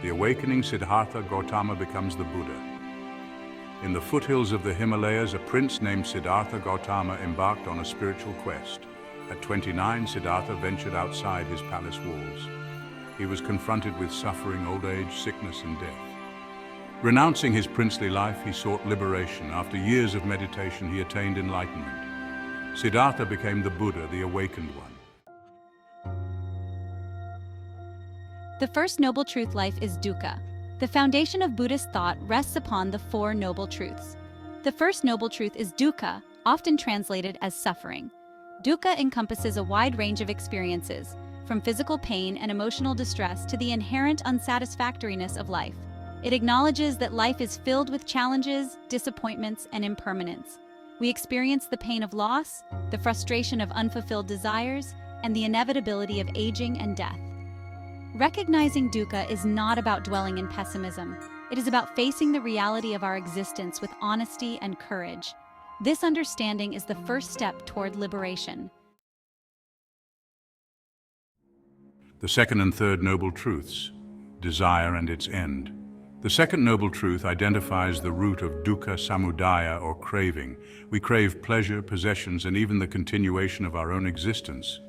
the awakening Siddhartha Gautama becomes the Buddha. In the foothills of the Himalayas, a prince named Siddhartha Gautama embarked on a spiritual quest. At 29, Siddhartha ventured outside his palace walls. He was confronted with suffering, old age, sickness, and death. Renouncing his princely life, he sought liberation. After years of meditation, he attained enlightenment. Siddhartha became the Buddha, the awakened one. The first noble truth life is dukkha. The foundation of Buddhist thought rests upon the Four Noble Truths. The first noble truth is dukkha, often translated as suffering. Dukkha encompasses a wide range of experiences, from physical pain and emotional distress to the inherent unsatisfactoriness of life. It acknowledges that life is filled with challenges, disappointments, and impermanence. We experience the pain of loss, the frustration of unfulfilled desires, and the inevitability of aging and death. Recognizing dukkha is not about dwelling in pessimism. It is about facing the reality of our existence with honesty and courage. This understanding is the first step toward liberation. The second and third noble truths, desire and its end. The second noble truth identifies the root of dukkha samudaya, or craving. We crave pleasure, possessions, and even the continuation of our own existence.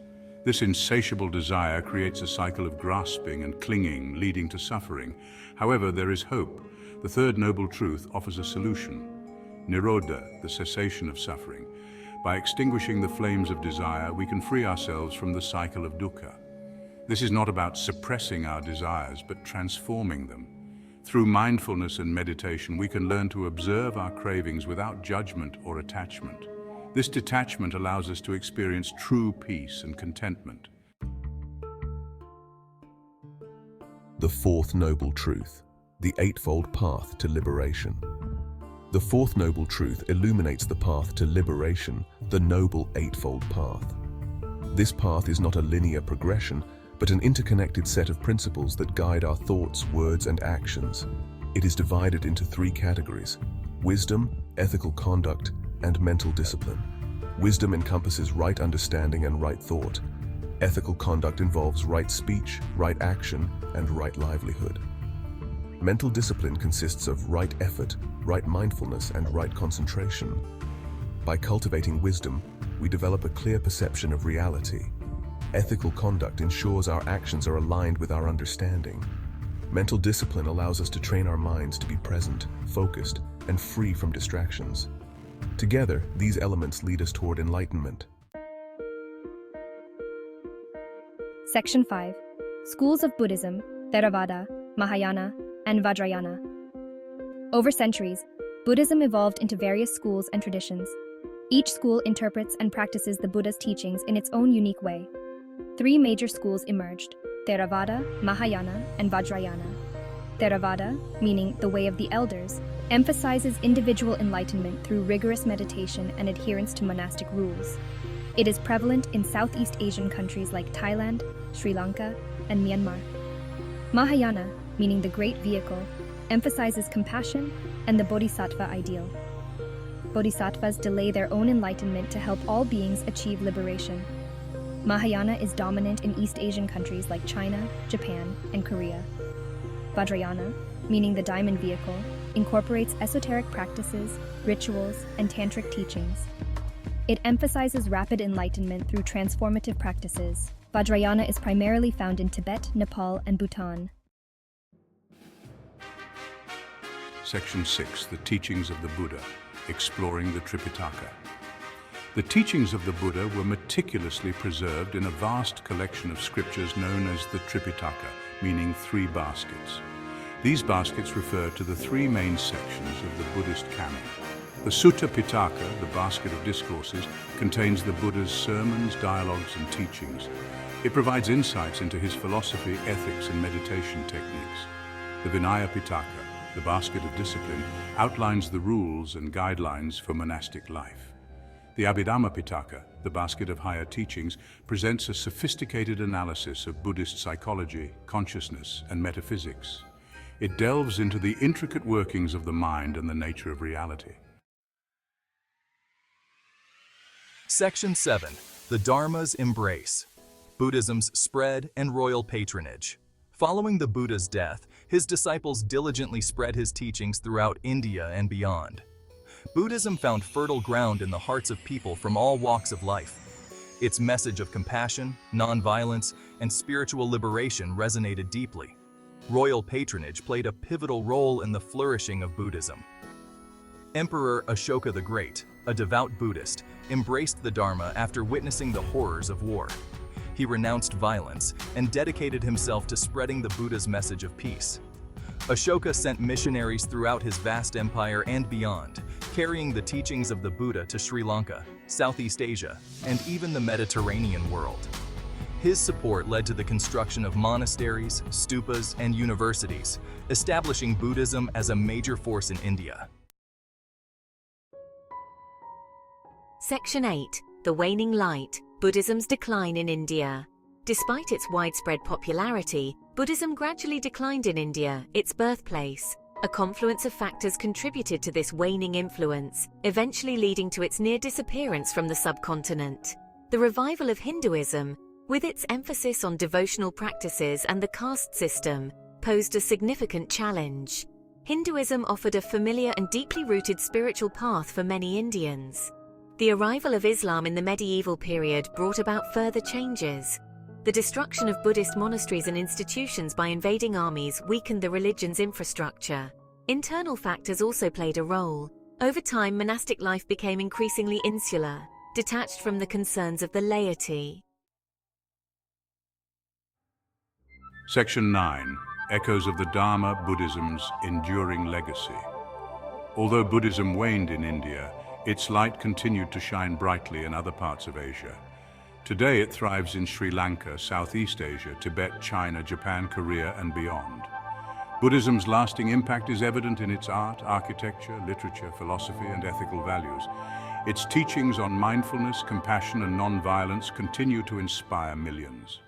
This insatiable desire creates a cycle of grasping and clinging, leading to suffering. However, there is hope. The third noble truth offers a solution. Nirodha, the cessation of suffering. By extinguishing the flames of desire, we can free ourselves from the cycle of dukkha. This is not about suppressing our desires, but transforming them. Through mindfulness and meditation, we can learn to observe our cravings without judgment or attachment. This detachment allows us to experience true peace and contentment. The fourth noble truth, the Eightfold Path to Liberation. The fourth noble truth illuminates the path to liberation, the Noble Eightfold Path. This path is not a linear progression, but an interconnected set of principles that guide our thoughts, words, and actions. It is divided into three categories: wisdom, ethical conduct, and mental discipline. Wisdom encompasses right understanding and right thought. Ethical conduct involves right speech, right action, and right livelihood. Mental discipline consists of right effort, right mindfulness, and right concentration. By cultivating wisdom, we develop a clear perception of reality. Ethical conduct ensures our actions are aligned with our understanding. Mental discipline allows us to train our minds to be present, focused, and free from distractions. Together, these elements lead us toward enlightenment. Section 5. Schools of Buddhism, Theravada, Mahayana, and Vajrayana. Over centuries, Buddhism evolved into various schools and traditions. Each school interprets and practices the Buddha's teachings in its own unique way. Three major schools emerged: Theravada, Mahayana, and Vajrayana. Theravada, meaning the way of the elders, emphasizes individual enlightenment through rigorous meditation and adherence to monastic rules. It is prevalent in Southeast Asian countries like Thailand, Sri Lanka, and Myanmar. Mahayana, meaning the great vehicle, emphasizes compassion and the bodhisattva ideal. Bodhisattvas delay their own enlightenment to help all beings achieve liberation. Mahayana is dominant in East Asian countries like China, Japan, and Korea. Vajrayana, meaning the diamond vehicle, incorporates esoteric practices, rituals, and tantric teachings. It emphasizes rapid enlightenment through transformative practices. Vajrayana is primarily found in Tibet, Nepal, and Bhutan. Section 6. The Teachings of the Buddha, exploring the Tripitaka. The teachings of the Buddha were meticulously preserved in a vast collection of scriptures known as the Tripitaka, meaning three baskets. These baskets refer to the three main sections of the Buddhist canon. The Sutta Pitaka, the basket of discourses, contains the Buddha's sermons, dialogues, and teachings. It provides insights into his philosophy, ethics, and meditation techniques. The Vinaya Pitaka, the basket of discipline, outlines the rules and guidelines for monastic life. The Abhidhamma Pitaka, the basket of higher teachings, presents a sophisticated analysis of Buddhist psychology, consciousness, and metaphysics. It delves into the intricate workings of the mind and the nature of reality. Section 7. The Dharma's Embrace. Buddhism's Spread and Royal Patronage. Following the Buddha's death, his disciples diligently spread his teachings throughout India and beyond. Buddhism found fertile ground in the hearts of people from all walks of life. Its message of compassion, nonviolence, and spiritual liberation resonated deeply. Royal patronage played a pivotal role in the flourishing of Buddhism. Emperor Ashoka the Great, a devout Buddhist, embraced the Dharma after witnessing the horrors of war. He renounced violence and dedicated himself to spreading the Buddha's message of peace. Ashoka sent missionaries throughout his vast empire and beyond, carrying the teachings of the Buddha to Sri Lanka, Southeast Asia, and even the Mediterranean world. His support led to the construction of monasteries, stupas, and universities, establishing Buddhism as a major force in India. Section 8. The Waning Light, Buddhism's Decline in India. Despite its widespread popularity, Buddhism gradually declined in India, its birthplace. A confluence of factors contributed to this waning influence, eventually leading to its near disappearance from the subcontinent. The revival of Hinduism, with its emphasis on devotional practices and the caste system, posed a significant challenge. Hinduism offered a familiar and deeply rooted spiritual path for many Indians. The arrival of Islam in the medieval period brought about further changes. The destruction of Buddhist monasteries and institutions by invading armies weakened the religion's infrastructure. Internal factors also played a role. Over time, monastic life became increasingly insular, detached from the concerns of the laity. Section 9. Echoes of the Dharma, Buddhism's enduring legacy. Although Buddhism waned in India, its light continued to shine brightly in other parts of Asia. Today it thrives in Sri Lanka, Southeast Asia, Tibet, China, Japan, Korea, and beyond. Buddhism's lasting impact is evident in its art, architecture, literature, philosophy, and ethical values. Its teachings on mindfulness, compassion, and non-violence continue to inspire millions.